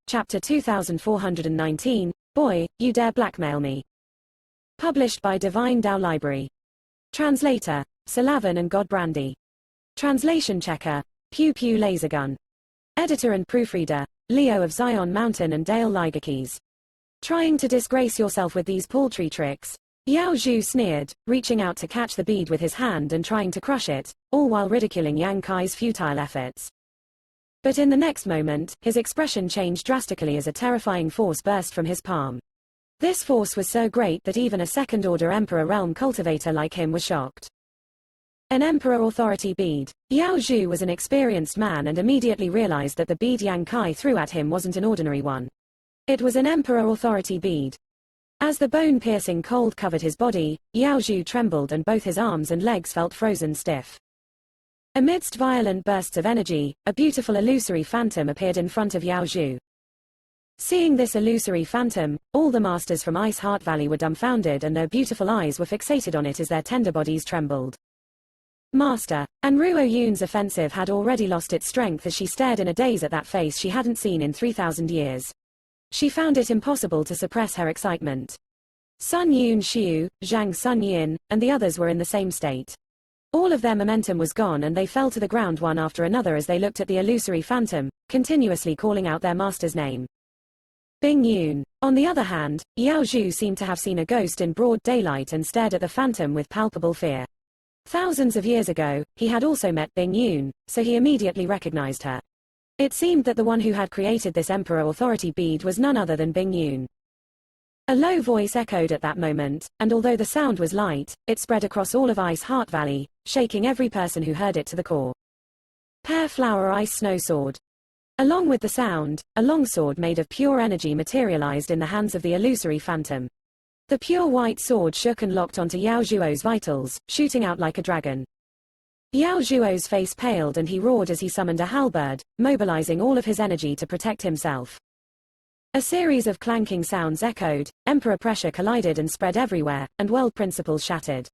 Chapter 2419, Boy, You Dare Blackmail Me. Published by Divine Tao Library. Translator, Salavan and Godbrandy. Translation checker, Pew Pew Lasergun. Editor and proofreader, Leo of Zion Mountain and Dale Ligerkeys. Trying to disgrace yourself with these paltry tricks? Yao Zhu sneered, reaching out to catch the bead with his hand and trying to crush it, all while ridiculing Yang Kai's futile efforts. But in the next moment, his expression changed drastically as a terrifying force burst from his palm. This force was so great that even a second-order Emperor realm cultivator like him was shocked. An Emperor authority bead. Yao Zhu was an experienced man and immediately realized that the bead Yang Kai threw at him wasn't an ordinary one. It was an Emperor authority bead. As the bone-piercing cold covered his body, Yao Zhu trembled and both his arms and legs felt frozen stiff. Amidst violent bursts of energy, a beautiful illusory phantom appeared in front of Yao Zhu. Seeing this illusory phantom, all the masters from Ice Heart Valley were dumbfounded and their beautiful eyes were fixated on it as their tender bodies trembled. Master, and Ruo Yun's offensive had already lost its strength as she stared in a daze at that face she hadn't seen in 3,000 years. She found it impossible to suppress her excitement. Sun Yun Xiu, Zhang Sun Yin, and the others were in the same state. All of their momentum was gone and they fell to the ground one after another as they looked at the illusory phantom, continuously calling out their master's name. Bing Yun. On the other hand, Yao Zhu seemed to have seen a ghost in broad daylight and stared at the phantom with palpable fear. Thousands of years ago, he had also met Bing Yun, so he immediately recognized her. It seemed that the one who had created this Emperor authority bead was none other than Bing Yun. A low voice echoed at that moment, and although the sound was light, it spread across all of Ice Heart Valley, shaking every person who heard it to the core. Pear Flower Ice Snow Sword. Along with the sound, a long sword made of pure energy materialized in the hands of the illusory phantom. The pure white sword shook and locked onto Yao Zhuo's vitals, shooting out like a dragon. Yao Zhuo's face paled and he roared as he summoned a halberd, mobilizing all of his energy to protect himself. A series of clanking sounds echoed, Emperor pressure collided and spread everywhere, and world principles shattered.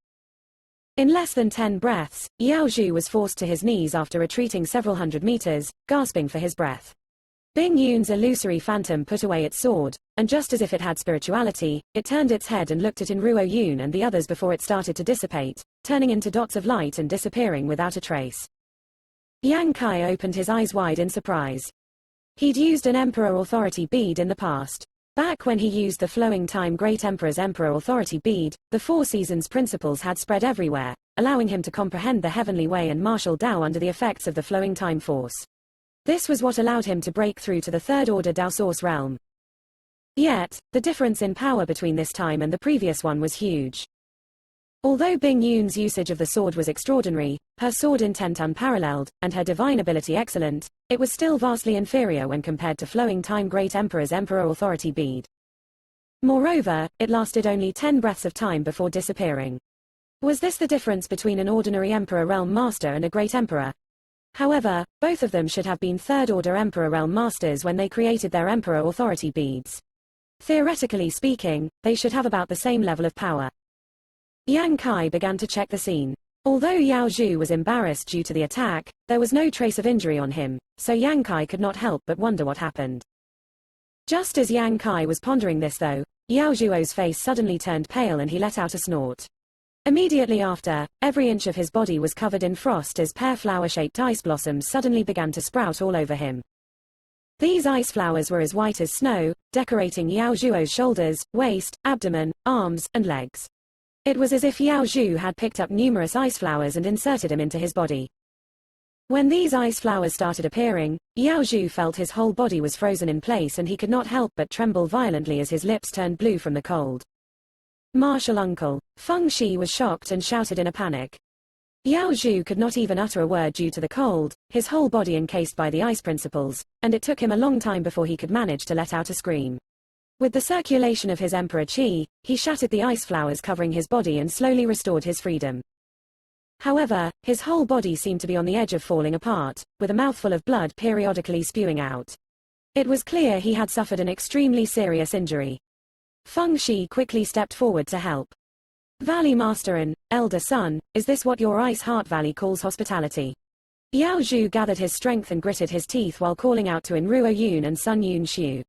In less than 10 breaths, Yao Zhu was forced to his knees after retreating several hundred meters, gasping for his breath. Bing Yun's illusory phantom put away its sword, and just as if it had spirituality, it turned its head and looked at Ruo Yun and the others before it started to dissipate, turning into dots of light and disappearing without a trace. Yang Kai opened his eyes wide in surprise. He'd used an Emperor authority bead in the past. Back when he used the Flowing Time Great Emperor's Emperor authority bead, the Four Seasons principles had spread everywhere, allowing him to comprehend the heavenly way and martial Tao under the effects of the flowing time force. This was what allowed him to break through to the third-order Tao Source realm. Yet, the difference in power between this time and the previous one was huge. Although Bing Yun's usage of the sword was extraordinary, her sword intent unparalleled, and her divine ability excellent, it was still vastly inferior when compared to Flowing Time Great Emperor's Emperor authority bead. Moreover, it lasted only 10 breaths of time before disappearing. Was this the difference between an ordinary Emperor realm master and a Great Emperor? However, both of them should have been third-order Emperor realm masters when they created their Emperor authority beads. Theoretically speaking, they should have about the same level of power. Yang Kai began to check the scene. Although Yao Zhu was embarrassed due to the attack, there was no trace of injury on him, so Yang Kai could not help but wonder what happened. Just as Yang Kai was pondering this though, Yao Zhuo's face suddenly turned pale and he let out a snort. Immediately after, every inch of his body was covered in frost as pear flower-shaped ice blossoms suddenly began to sprout all over him. These ice flowers were as white as snow, decorating Yao Zhuo's shoulders, waist, abdomen, arms, and legs. It was as if Yao Zhu had picked up numerous ice flowers and inserted them into his body. When these ice flowers started appearing, Yao Zhu felt his whole body was frozen in place and he could not help but tremble violently as his lips turned blue from the cold. Martial uncle. Feng Shi was shocked and shouted in a panic. Yao Zhu could not even utter a word due to the cold, his whole body encased by the ice principles, and it took him a long time before he could manage to let out a scream. With the circulation of his Emperor Qi, he shattered the ice flowers covering his body and slowly restored his freedom. However, his whole body seemed to be on the edge of falling apart, with a mouthful of blood periodically spewing out. It was clear he had suffered an extremely serious injury. Feng Shi quickly stepped forward to help. Valley Master and elder son, is this what your Ice Heart Valley calls hospitality? Yao Zhu gathered his strength and gritted his teeth while calling out to Enruo Yun and Sun Yun Xiu.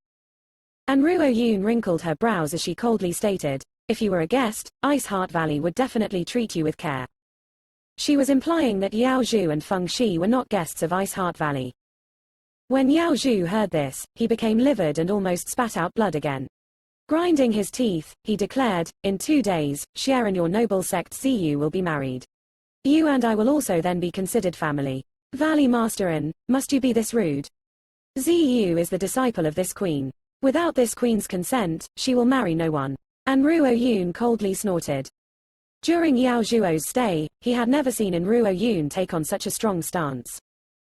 Enruo Yun wrinkled her brows as she coldly stated, "If you were a guest, Ice Heart Valley would definitely treat you with care." She was implying that Yao Zhu and Feng Shi were not guests of Ice Heart Valley. When Yao Zhu heard this, he became livid and almost spat out blood again. Grinding his teeth, he declared, "In 2 days, Xie and your noble sect Ziyu will be married. You and I will also then be considered family. Valley Masterin, must you be this rude? Ziyu is the disciple of this queen. Without this queen's consent, she will marry no one." Enruo Yun coldly snorted. During Yao Zhuo's stay, he had never seen Enruo Yun take on such a strong stance.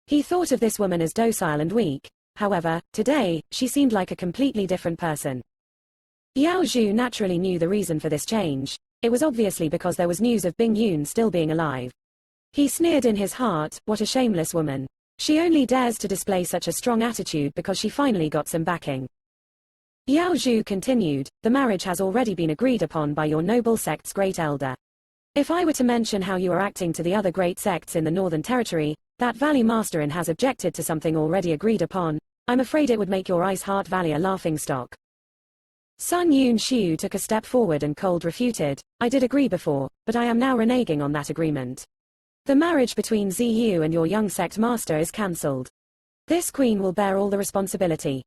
He thought of this woman as docile and weak. However, today, she seemed like a completely different person. Yao Zhu naturally knew the reason for this change. It was obviously because there was news of Bing Yun still being alive. He sneered in his heart, "What a shameless woman. She only dares to display such a strong attitude because she finally got some backing." Yao Zhu continued, "The marriage has already been agreed upon by your noble sect's great elder. If I were to mention how you are acting to the other great sects in the Northern Territory, that Valley Masterin has objected to something already agreed upon, I'm afraid it would make your Ice Heart Valley a laughingstock." Sun Yun Xiu took a step forward and cold refuted, "I did agree before, but I am now reneging on that agreement. The marriage between Ziyu and your young sect master is cancelled. This queen will bear all the responsibility."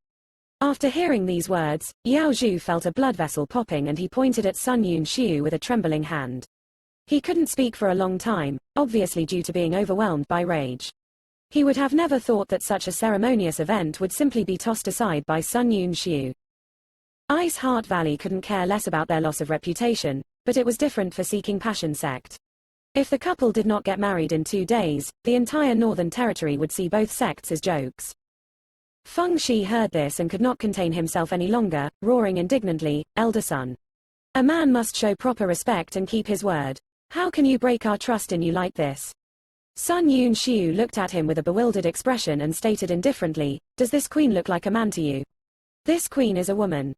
After hearing these words, Yao Zhu felt a blood vessel popping and he pointed at Sun Yun Xiu with a trembling hand. He couldn't speak for a long time, obviously due to being overwhelmed by rage. He would have never thought that such a ceremonious event would simply be tossed aside by Sun Yun Xiu. Ice Heart Valley couldn't care less about their loss of reputation, but it was different for Seeking Passion sect. If the couple did not get married in 2 days, the entire Northern Territory would see both sects as jokes. Feng Shi heard this and could not contain himself any longer, roaring indignantly, "Elder son. A man must show proper respect and keep his word. How can you break our trust in you like this?" Sun Yun Xiu looked at him with a bewildered expression and stated indifferently, "Does this queen look like a man to you? This queen is a woman."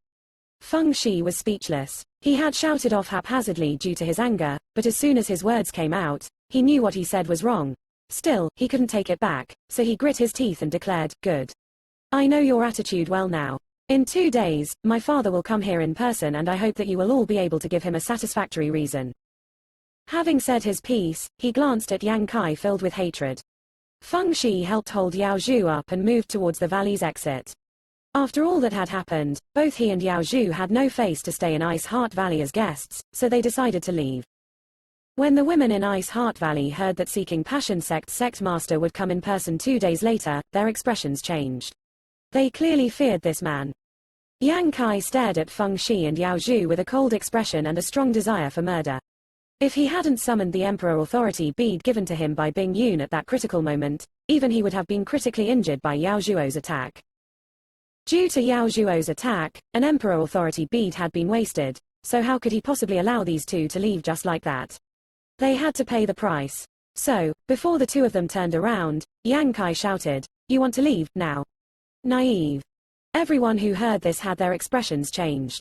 Feng Shi was speechless. He had shouted off haphazardly due to his anger, but as soon as his words came out, he knew what he said was wrong. Still, he couldn't take it back, so he grit his teeth and declared, "Good. I know your attitude well now. In 2 days, my father will come here in person and I hope that you will all be able to give him a satisfactory reason." Having said his piece, he glanced at Yang Kai filled with hatred. Feng Shi helped hold Yao Zhu up and moved towards the valley's exit. After all that had happened, both he and Yao Zhu had no face to stay in Ice Heart Valley as guests, so they decided to leave. When the women in Ice Heart Valley heard that Seeking Passion sect's sect master would come in person 2 days later, their expressions changed. They clearly feared this man. Yang Kai stared at Feng Shi and Yao Zhu with a cold expression and a strong desire for murder. If he hadn't summoned the Emperor Authority bead given to him by Bing Yun at that critical moment, even he would have been critically injured by Yao Zhuo's attack. Due to Yao Zhuo's attack, an Emperor Authority bead had been wasted, so how could he possibly allow these two to leave just like that? They had to pay the price. So, before the two of them turned around, Yang Kai shouted, "You want to leave, now?" Naive. Everyone who heard this had their expressions changed.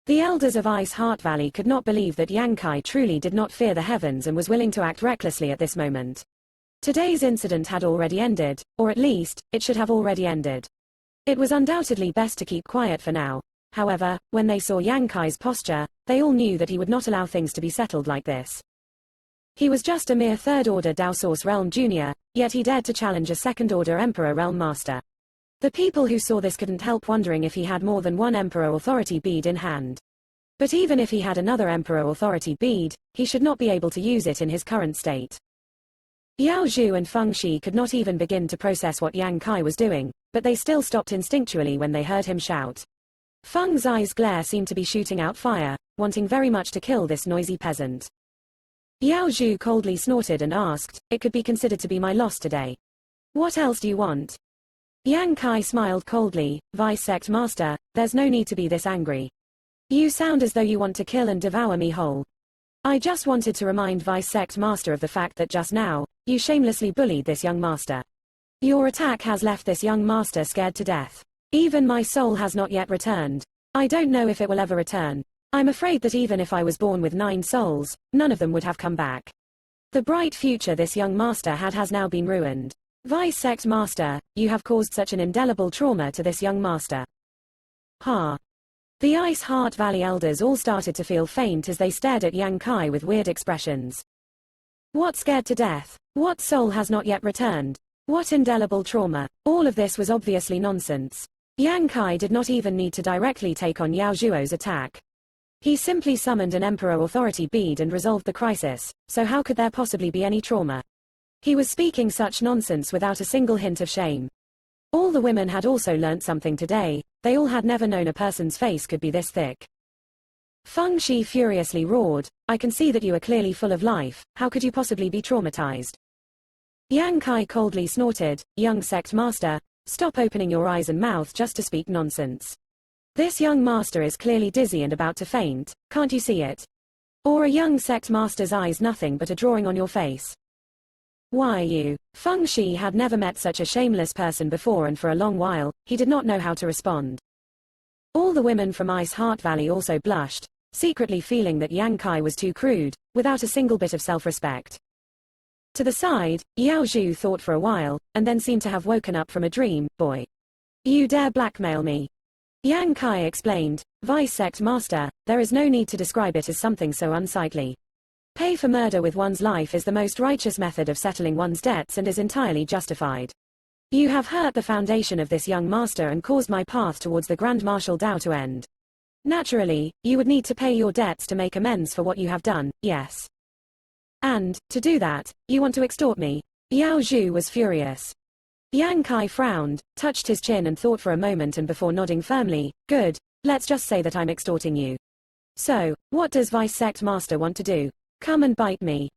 The elders of Ice Heart Valley could not believe that Yang Kai truly did not fear the heavens and was willing to act recklessly at this moment. Today's incident had already ended, or at least, it should have already ended. It was undoubtedly best to keep quiet for now. However, when they saw Yang Kai's posture, they all knew that he would not allow things to be settled like this. He was just a mere third-order Dao Source Realm Junior, yet he dared to challenge a second-order Emperor Realm Master. The people who saw this couldn't help wondering if he had more than one Emperor Authority bead in hand. But even if he had another Emperor Authority bead, he should not be able to use it in his current state. Yao Zhu and Feng Shi could not even begin to process what Yang Kai was doing, but they still stopped instinctually when they heard him shout. Feng's eyes glare seemed to be shooting out fire, wanting very much to kill this noisy peasant. Yao Zhu coldly snorted and asked, "It could be considered to be my loss today. What else do you want?" Yang Kai smiled coldly, "Vice Sect Master, there's no need to be this angry. You sound as though you want to kill and devour me whole. I just wanted to remind Vice Sect Master of the fact that just now, you shamelessly bullied this young master. Your attack has left this young master scared to death. Even my soul has not yet returned. I don't know if it will ever return. I'm afraid that even if I was born with 9 souls, none of them would have come back." The bright future this young master had has now been ruined. Vice Sect Master, you have caused such an indelible trauma to this young master. Ha. The Ice Heart Valley elders all started to feel faint as they stared at Yang Kai with weird expressions. What scared to death? What soul has not yet returned? What indelible trauma? All of this was obviously nonsense. Yang Kai did not even need to directly take on Yao Zhuo's attack. He simply summoned an Emperor Authority bead and resolved the crisis, so how could there possibly be any trauma? He was speaking such nonsense without a single hint of shame. All the women had also learnt something today, they all had never known a person's face could be this thick. Feng Shi furiously roared, I can see that you are clearly full of life, how could you possibly be traumatized? Yang Kai coldly snorted, young sect master, stop opening your eyes and mouth just to speak nonsense. This young master is clearly dizzy and about to faint, can't you see it? Or a young sect master's eyes nothing but a drawing on your face? Why you? Feng Shi had never met such a shameless person before and for a long while, he did not know how to respond. All the women from Ice Heart Valley also blushed, secretly feeling that Yang Kai was too crude, without a single bit of self-respect. To the side, Yao Zhu thought for a while, and then seemed to have woken up from a dream, boy. You dare blackmail me? Yang Kai explained, Vice Sect Master, there is no need to describe it as something so unsightly. Pay for murder with one's life is the most righteous method of settling one's debts and is entirely justified. You have hurt the foundation of this young master and caused my path towards the Grand Marshal Dao to end. Naturally, you would need to pay your debts to make amends for what you have done, yes. And, to do that, you want to extort me? Yao Zhu was furious. Yang Kai frowned, touched his chin and thought for a moment and before nodding firmly, good, let's just say that I'm extorting you. So, what does Vice Sect Master want to do? Come and bite me.